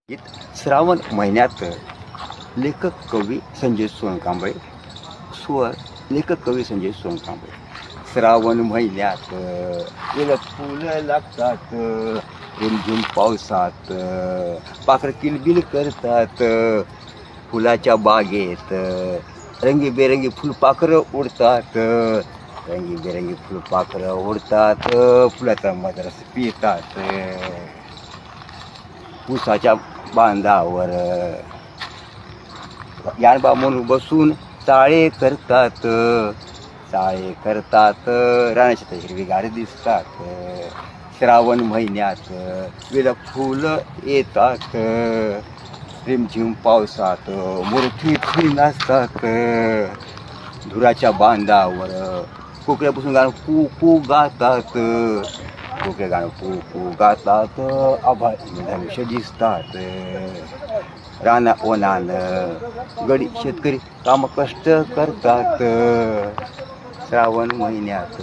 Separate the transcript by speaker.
Speaker 1: श्रावण महिन्यात लेखक कवी संजय सोनकांबळे, स्वर लेखक कवी संजय सोनकांबळे. श्रावण महिन्यात वेल फुलं लागतात, रिमझिम पावसात पाखरं किलबिल करतात. फुलाच्या बागेत रंगीबेरंगी फुलपाखरं उडतात, रंगीबेरंगी फुलपाखरं उडतात. फुलाचा मदरस पितात. ऊसाच्या बांधावर यानबा म्हणून बसून चाळे करतात, चाळे करतात. रानाच्या हिरवीगार दिसतात. श्रावण महिन्यात वेल फुलं येतात, रिमझिम पावसात मोरठी फुल नसतात. धुराच्या बांधावर कोकऱ्या बसून गाणं कू कू गातात, कोकऱ्या गाणं कू कू गातात. आभाळ धनुष्य दिसतात. राना ओनानं गडी शेतकरी काम कष्ट करतात. श्रावण महिन्यात